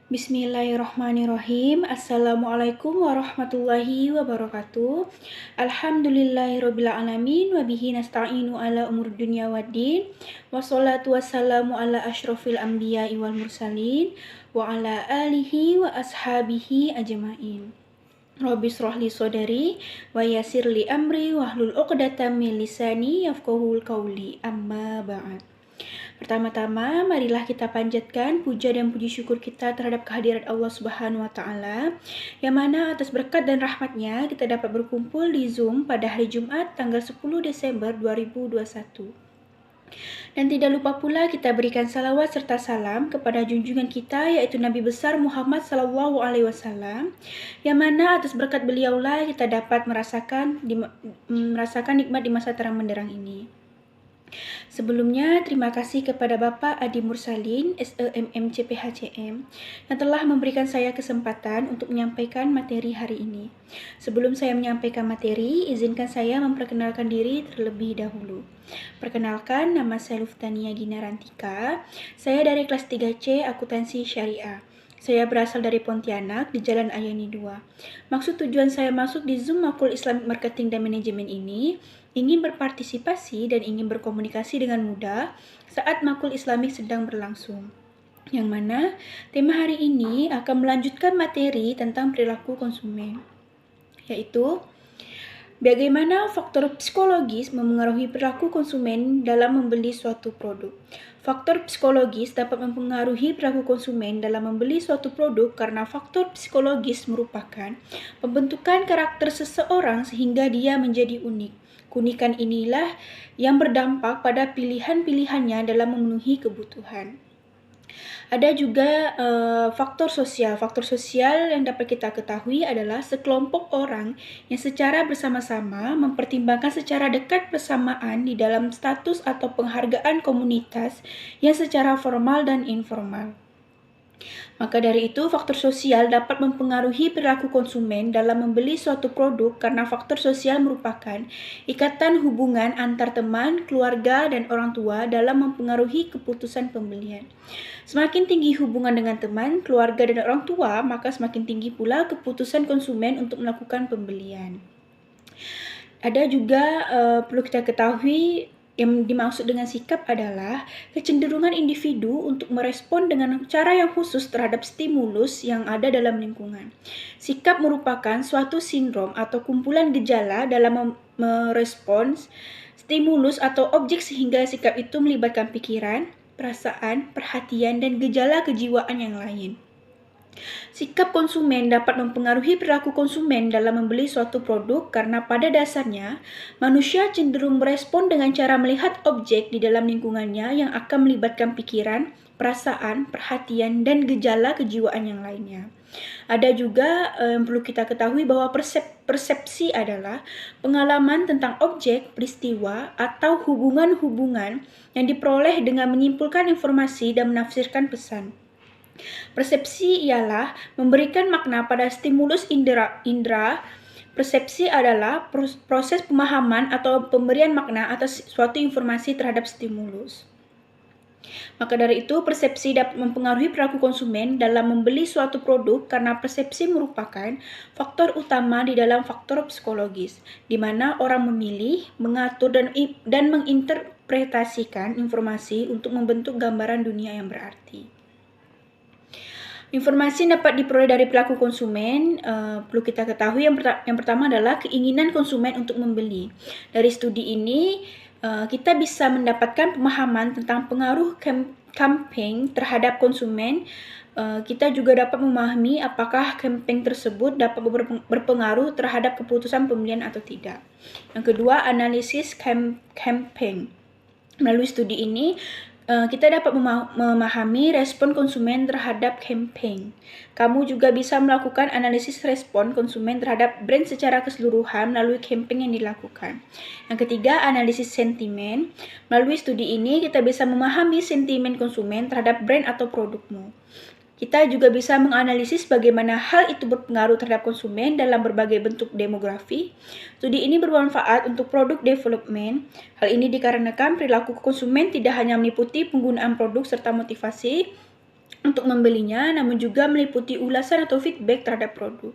Bismillahirrahmanirrahim. Assalamualaikum warahmatullahi wabarakatuh. Alhamdulillahirabbil alamin wa bihi nasta'inu ala umur dunya waddin. Wassalatu wassalamu ala asyrofil anbiya'i wal mursalin wa ala alihi wa ashabihi ajmain. Rabbi shrahli sodari wa yassirli amri wahlul 'uqdatam min lisani yafqahul qawli. Amma ba'd. Pertama-tama, marilah kita panjatkan puja dan puji syukur kita terhadap kehadirat Allah Subhanahu wa Ta'ala, yang mana atas berkat dan rahmatnya kita dapat berkumpul di Zoom pada hari Jumat tanggal 10 Desember 2021. Dan tidak lupa pula kita berikan salawat serta salam kepada junjungan kita, yaitu Nabi besar Muhammad Sallallahu Alaihi Wasallam, yang mana atas berkat beliaulah kita dapat merasakan nikmat di masa terang benderang ini. Sebelumnya, terima kasih kepada Bapak Adi Mursalin, SEMM CPHCM, yang telah memberikan saya kesempatan untuk menyampaikan materi hari ini. Sebelum saya menyampaikan materi, izinkan saya memperkenalkan diri terlebih dahulu. Perkenalkan, nama saya Luftania Ginarantika. Saya dari kelas 3C Akuntansi Syariah. Saya berasal dari Pontianak di Jalan Ayani 2. Maksud tujuan saya masuk di Zoom Makul Islamic Marketing dan Manajemen ini ingin berpartisipasi dan ingin berkomunikasi dengan mudah saat Makul Islamik sedang berlangsung. Yang mana tema hari ini akan melanjutkan materi tentang perilaku konsumen, yaitu bagaimana faktor psikologis memengaruhi perilaku konsumen dalam membeli suatu produk. Faktor psikologis dapat mempengaruhi perilaku konsumen dalam membeli suatu produk karena faktor psikologis merupakan pembentukan karakter seseorang sehingga dia menjadi unik. Keunikan inilah yang berdampak pada pilihan-pilihannya dalam memenuhi kebutuhan. Ada juga faktor sosial. Faktor sosial yang dapat kita ketahui adalah sekelompok orang yang secara bersama-sama mempertimbangkan secara dekat persamaan di dalam status atau penghargaan komunitas yang secara formal dan informal. Maka dari itu, faktor sosial dapat mempengaruhi perilaku konsumen dalam membeli suatu produk karena faktor sosial merupakan ikatan hubungan antar teman, keluarga, dan orang tua dalam mempengaruhi keputusan pembelian. Semakin tinggi hubungan dengan teman, keluarga, dan orang tua, maka semakin tinggi pula keputusan konsumen untuk melakukan pembelian. Ada juga perlu kita ketahui, yang dimaksud dengan sikap adalah kecenderungan individu untuk merespon dengan cara yang khusus terhadap stimulus yang ada dalam lingkungan. Sikap merupakan suatu sindrom atau kumpulan gejala dalam merespons stimulus atau objek sehingga sikap itu melibatkan pikiran, perasaan, perhatian, dan gejala kejiwaan yang lain. Sikap konsumen dapat mempengaruhi perilaku konsumen dalam membeli suatu produk karena pada dasarnya manusia cenderung merespon dengan cara melihat objek di dalam lingkungannya yang akan melibatkan pikiran, perasaan, perhatian, dan gejala kejiwaan yang lainnya. Ada juga yang perlu kita ketahui bahwa persepsi adalah pengalaman tentang objek, peristiwa, atau hubungan-hubungan yang diperoleh dengan menyimpulkan informasi dan menafsirkan pesan. Persepsi ialah memberikan makna pada stimulus indera. Persepsi adalah proses pemahaman atau pemberian makna atas suatu informasi terhadap stimulus. Maka dari itu, persepsi dapat mempengaruhi perilaku konsumen dalam membeli suatu produk karena persepsi merupakan faktor utama di dalam faktor psikologis, di mana orang memilih, mengatur, dan menginterpretasikan informasi untuk membentuk gambaran dunia yang berarti. Informasi yang dapat diperoleh dari perilaku konsumen perlu kita ketahui yang pertama adalah keinginan konsumen untuk membeli. Dari studi ini kita bisa mendapatkan pemahaman tentang pengaruh campaign terhadap konsumen. Kita juga dapat memahami apakah campaign tersebut dapat berpengaruh terhadap keputusan pembelian atau tidak. Yang kedua, analisis campaign. Melalui studi ini kita dapat memahami respon konsumen terhadap campaign. Kamu juga bisa melakukan analisis respon konsumen terhadap brand secara keseluruhan melalui campaign yang dilakukan. Yang ketiga, analisis sentimen. Melalui studi ini, kita bisa memahami sentimen konsumen terhadap brand atau produkmu. Kita juga bisa menganalisis bagaimana hal itu berpengaruh terhadap konsumen dalam berbagai bentuk demografi. Studi ini bermanfaat untuk produk development. Hal ini dikarenakan perilaku konsumen tidak hanya meliputi penggunaan produk serta motivasi, untuk membelinya, namun juga meliputi ulasan atau feedback terhadap produk.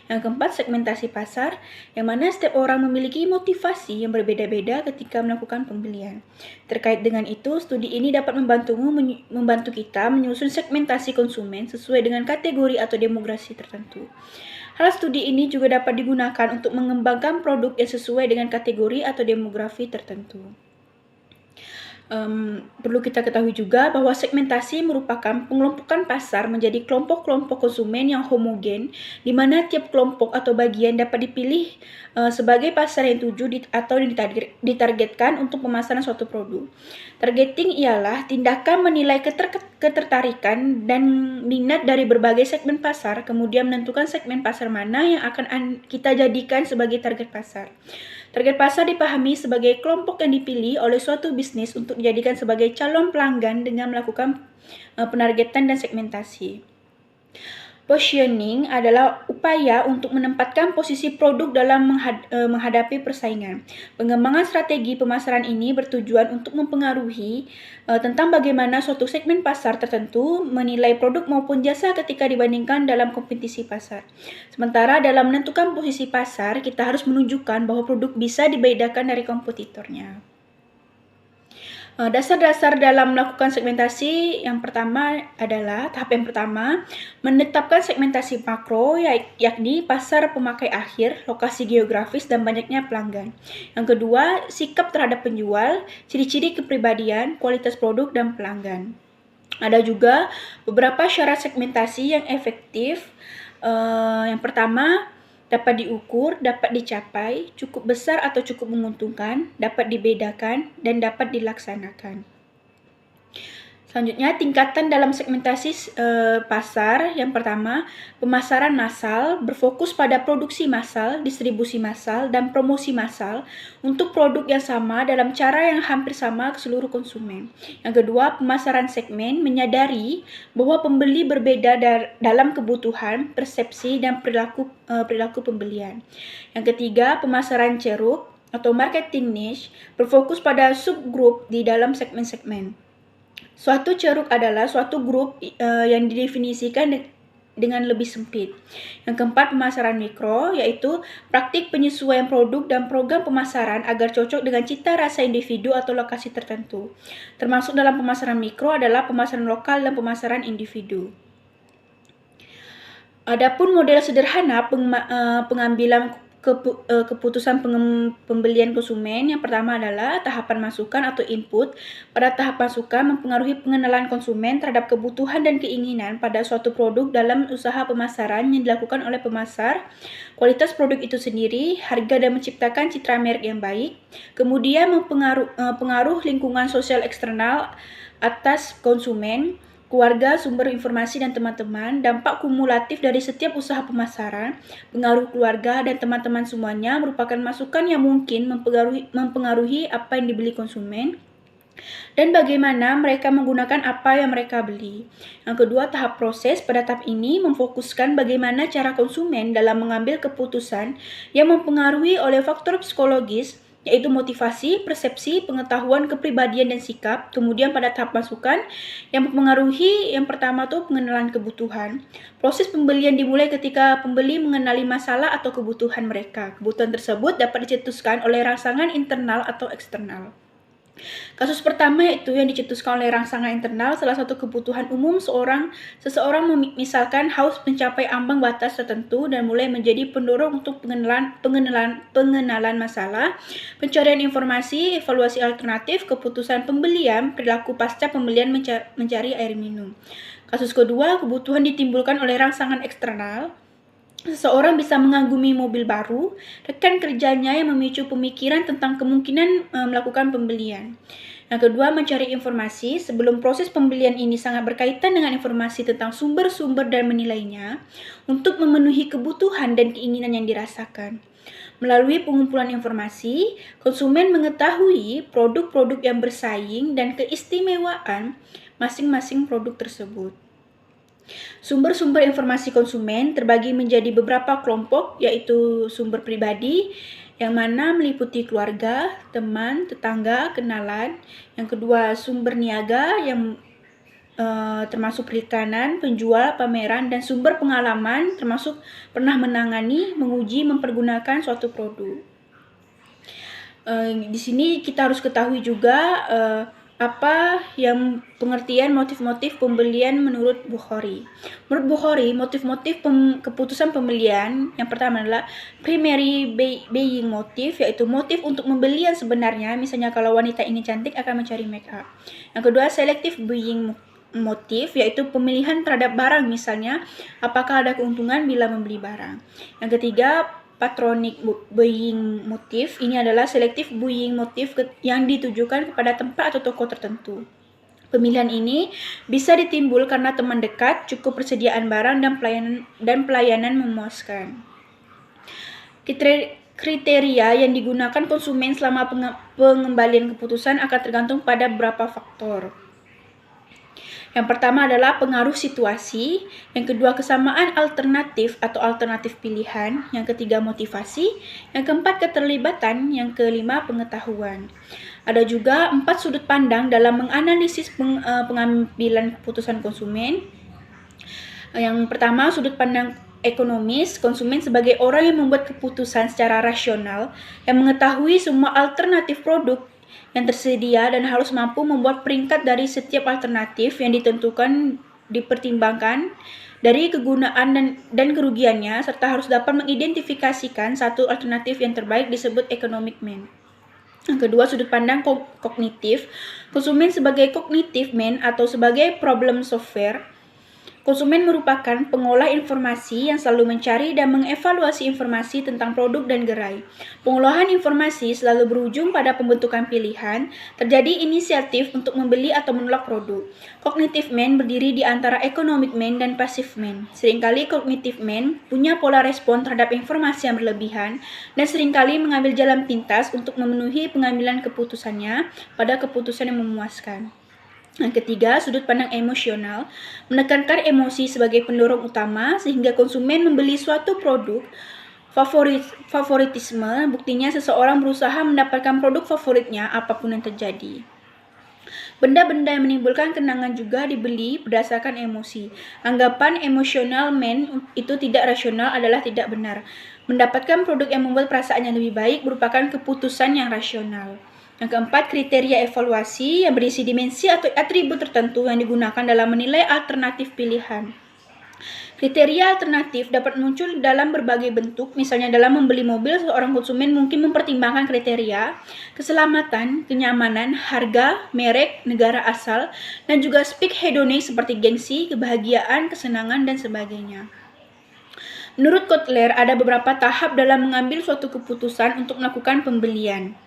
Yang keempat, segmentasi pasar, yang mana setiap orang memiliki motivasi yang berbeda-beda ketika melakukan pembelian. Terkait dengan itu, studi ini dapat membantu kita menyusun segmentasi konsumen sesuai dengan kategori atau demografi tertentu. Hal studi ini juga dapat digunakan untuk mengembangkan produk yang sesuai dengan kategori atau demografi tertentu. Perlu kita ketahui juga bahwa segmentasi merupakan pengelompokan pasar menjadi kelompok-kelompok konsumen yang homogen, di mana tiap kelompok atau bagian dapat dipilih sebagai pasar yang tuju atau ditargetkan untuk pemasaran suatu produk. Targeting ialah tindakan menilai ketertarikan dan minat dari berbagai segmen pasar, kemudian menentukan segmen pasar mana yang akan kita jadikan sebagai target pasar. Target pasar dipahami sebagai kelompok yang dipilih oleh suatu bisnis untuk dijadikan sebagai calon pelanggan dengan melakukan penargetan dan segmentasi. Positioning adalah upaya untuk menempatkan posisi produk dalam menghadapi persaingan. Pengembangan strategi pemasaran ini bertujuan untuk mempengaruhi tentang bagaimana suatu segmen pasar tertentu menilai produk maupun jasa ketika dibandingkan dalam kompetisi pasar. Sementara dalam menentukan posisi pasar, kita harus menunjukkan bahwa produk bisa dibedakan dari kompetitornya. Dasar-dasar dalam melakukan segmentasi yang pertama adalah tahap yang pertama, menetapkan segmentasi makro, yakni pasar pemakai akhir, lokasi geografis, dan banyaknya pelanggan. Yang kedua, sikap terhadap penjual, ciri-ciri kepribadian, kualitas produk, dan pelanggan. Ada juga beberapa syarat segmentasi yang efektif. Yang pertama, dapat diukur, dapat dicapai, cukup besar atau cukup menguntungkan, dapat dibedakan, dan dapat dilaksanakan. Selanjutnya, tingkatan dalam segmentasi pasar. Yang pertama, pemasaran massal berfokus pada produksi massal, distribusi massal, dan promosi massal untuk produk yang sama dalam cara yang hampir sama ke seluruh konsumen. Yang kedua, pemasaran segmen menyadari bahwa pembeli berbeda dalam kebutuhan, persepsi, dan perilaku pembelian. Yang ketiga, pemasaran ceruk atau marketing niche berfokus pada subgrup di dalam segmen-segmen. Suatu ceruk adalah suatu grup yang didefinisikan dengan lebih sempit. Yang keempat, pemasaran mikro, yaitu praktik penyesuaian produk dan program pemasaran agar cocok dengan cita rasa individu atau lokasi tertentu. Termasuk dalam pemasaran mikro adalah pemasaran lokal dan pemasaran individu. Adapun model sederhana pengambilan keputusan pembelian konsumen, yang pertama adalah tahapan masukan atau input. Pada tahap masukan mempengaruhi pengenalan konsumen terhadap kebutuhan dan keinginan pada suatu produk dalam usaha pemasaran yang dilakukan oleh pemasar, kualitas produk itu sendiri, harga, dan menciptakan citra merek yang baik. Kemudian pengaruh lingkungan sosial eksternal atas konsumen, keluarga, sumber informasi, dan teman-teman, dampak kumulatif dari setiap usaha pemasaran, pengaruh keluarga dan teman-teman semuanya merupakan masukan yang mungkin mempengaruhi apa yang dibeli konsumen dan bagaimana mereka menggunakan apa yang mereka beli. Yang kedua, tahap proses. Pada tahap ini memfokuskan bagaimana cara konsumen dalam mengambil keputusan yang mempengaruhi oleh faktor psikologis, yaitu motivasi, persepsi, pengetahuan, kepribadian, dan sikap. Kemudian pada tahap masukan yang mempengaruhi, yang pertama tuh pengenalan kebutuhan. Proses pembelian dimulai ketika pembeli mengenali masalah atau kebutuhan mereka. Kebutuhan tersebut dapat dicetuskan oleh rangsangan internal atau eksternal. Kasus pertama yaitu yang dicetuskan oleh rangsangan internal. Salah satu kebutuhan umum seseorang misalkan haus mencapai ambang batas tertentu dan mulai menjadi pendorong untuk pengenalan masalah, pencarian informasi, evaluasi alternatif, keputusan pembelian, perilaku pasca pembelian, mencari air minum. Kasus kedua, kebutuhan ditimbulkan oleh rangsangan eksternal. Seseorang bisa mengagumi mobil baru, rekan kerjanya yang memicu pemikiran tentang kemungkinan melakukan pembelian. Yang kedua, mencari informasi. Sebelum proses pembelian ini sangat berkaitan dengan informasi tentang sumber-sumber dan menilainya untuk memenuhi kebutuhan dan keinginan yang dirasakan. Melalui pengumpulan informasi, konsumen mengetahui produk-produk yang bersaing dan keistimewaan masing-masing produk tersebut. Sumber-sumber informasi konsumen terbagi menjadi beberapa kelompok, yaitu sumber pribadi, yang mana meliputi keluarga, teman, tetangga, kenalan. Yang kedua, sumber niaga yang termasuk periklanan, penjual, pameran, dan sumber pengalaman, termasuk pernah menangani, menguji, mempergunakan suatu produk. Di sini kita harus ketahui juga apa yang pengertian motif-motif pembelian menurut Bukhari. Menurut Bukhari, motif-motif keputusan pembelian yang pertama adalah primary buying motif, yaitu motif untuk membeli yang sebenarnya. Misalnya kalau wanita ini cantik akan mencari make up. Yang kedua, selective buying motif, yaitu pemilihan terhadap barang, misalnya apakah ada keuntungan bila membeli barang. Yang ketiga, patronic buying motif, ini adalah selective buying motif yang ditujukan kepada tempat atau toko tertentu. Pemilihan ini bisa ditimbul karena teman dekat, cukup persediaan barang, dan pelayanan memuaskan. Kriteria yang digunakan konsumen selama pengembalian keputusan akan tergantung pada beberapa faktor. Yang pertama adalah pengaruh situasi, yang kedua kesamaan alternatif atau alternatif pilihan, yang ketiga motivasi, yang keempat keterlibatan, yang kelima pengetahuan. Ada juga 4 sudut pandang dalam menganalisis pengambilan keputusan konsumen. Yang pertama, sudut pandang ekonomis, konsumen sebagai orang yang membuat keputusan secara rasional, yang mengetahui semua alternatif produk yang tersedia dan harus mampu membuat peringkat dari setiap alternatif yang ditentukan, dipertimbangkan dari kegunaan dan kerugiannya, serta harus dapat mengidentifikasikan satu alternatif yang terbaik, disebut economic man. Yang kedua, sudut pandang kognitif, konsumen sebagai cognitive man atau sebagai problem solver. Konsumen merupakan pengolah informasi yang selalu mencari dan mengevaluasi informasi tentang produk dan gerai. Pengolahan informasi selalu berujung pada pembentukan pilihan, terjadi inisiatif untuk membeli atau menolak produk. Cognitive man berdiri di antara economic man dan passive man. Seringkali cognitive man punya pola respon terhadap informasi yang berlebihan dan seringkali mengambil jalan pintas untuk memenuhi pengambilan keputusannya pada keputusan yang memuaskan. Yang ketiga, sudut pandang emosional, menekankan emosi sebagai pendorong utama sehingga konsumen membeli suatu produk. Favoritisme, buktinya seseorang berusaha mendapatkan produk favoritnya apapun yang terjadi. Benda-benda yang menimbulkan kenangan juga dibeli berdasarkan emosi. Anggapan emosional man itu tidak rasional adalah tidak benar. Mendapatkan produk yang membuat perasaannya lebih baik merupakan keputusan yang rasional. Yang keempat, kriteria evaluasi yang berisi dimensi atau atribut tertentu yang digunakan dalam menilai alternatif pilihan. Kriteria alternatif dapat muncul dalam berbagai bentuk, misalnya dalam membeli mobil, seorang konsumen mungkin mempertimbangkan kriteria, keselamatan, kenyamanan, harga, merek, negara asal, dan juga aspek hedonik seperti gengsi, kebahagiaan, kesenangan, dan sebagainya. Menurut Kotler, ada beberapa tahap dalam mengambil suatu keputusan untuk melakukan pembelian.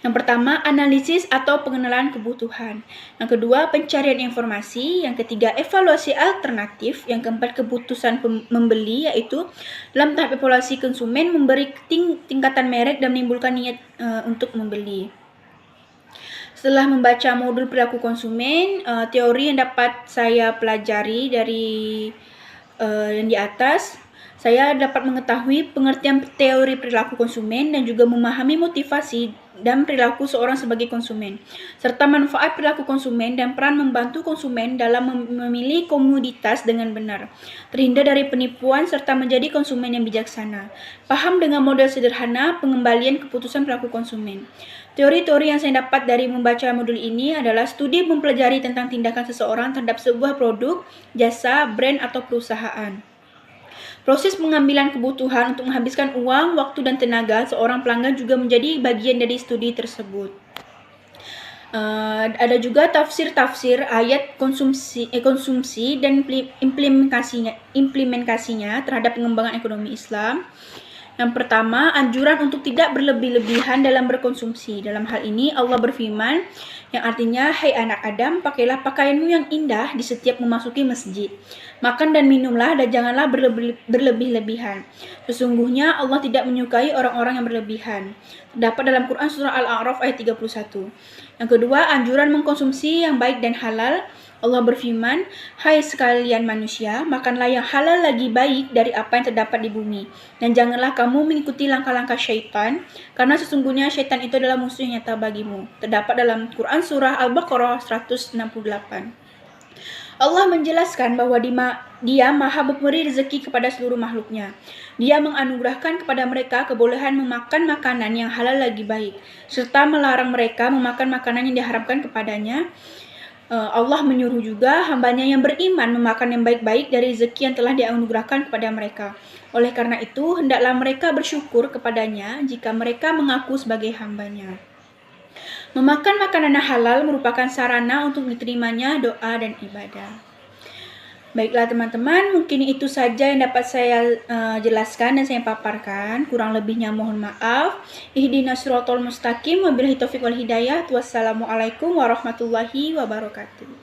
Yang pertama, analisis atau pengenalan kebutuhan. Yang kedua, pencarian informasi. Yang ketiga, evaluasi alternatif. Yang keempat, keputusan membeli, yaitu dalam tahap evaluasi konsumen memberi tingkatan merek dan menimbulkan niat untuk membeli. Setelah membaca modul perilaku konsumen, teori yang dapat saya pelajari dari yang di atas, saya dapat mengetahui pengertian teori perilaku konsumen dan juga memahami motivasi dan perilaku seorang sebagai konsumen, serta manfaat perilaku konsumen dan peran membantu konsumen dalam memilih komoditas dengan benar, terhindar dari penipuan, serta menjadi konsumen yang bijaksana. Paham dengan model sederhana pengembalian keputusan perilaku konsumen. Teori-teori yang saya dapat dari membaca modul ini adalah studi mempelajari tentang tindakan seseorang terhadap sebuah produk, jasa, brand, atau perusahaan. Proses pengambilan kebutuhan untuk menghabiskan uang, waktu, dan tenaga seorang pelanggan juga menjadi bagian dari studi tersebut. Ada juga tafsir-tafsir ayat konsumsi dan implementasinya terhadap pengembangan ekonomi Islam. Yang pertama, anjuran untuk tidak berlebih-lebihan dalam berkonsumsi. Dalam hal ini Allah berfirman, yang artinya, hai anak Adam, pakailah pakaianmu yang indah di setiap memasuki masjid. Makan dan minumlah dan janganlah berlebih-lebihan. Sesungguhnya Allah tidak menyukai orang-orang yang berlebihan. Terdapat dalam Quran surah Al-A'raf ayat 31. Yang kedua, anjuran mengkonsumsi yang baik dan halal. Allah berfirman, hai sekalian manusia, makanlah yang halal lagi baik dari apa yang terdapat di bumi. Dan janganlah kamu mengikuti langkah-langkah syaitan, karena sesungguhnya syaitan itu adalah musuh yang nyata bagimu. Terdapat dalam Quran surah Al-Baqarah 168. Allah menjelaskan bahwa Dia Maha memberi rezeki kepada seluruh makhluknya. Dia menganugerahkan kepada mereka kebolehan memakan makanan yang halal lagi baik, serta melarang mereka memakan makanan yang diharamkan kepadanya. Allah menyuruh juga hambanya yang beriman memakan yang baik-baik dari rezeki yang telah dianugerahkan kepada mereka. Oleh karena itu, hendaklah mereka bersyukur kepadanya jika mereka mengaku sebagai hambanya. Memakan makanan halal merupakan sarana untuk diterimanya doa dan ibadah. Baiklah teman-teman, mungkin itu saja yang dapat saya jelaskan dan saya paparkan. Kurang lebihnya mohon maaf. Ihdinas siratal mustaqim, wabillahi taufiq wal hidayah. Wassalamualaikum warahmatullahi wabarakatuh.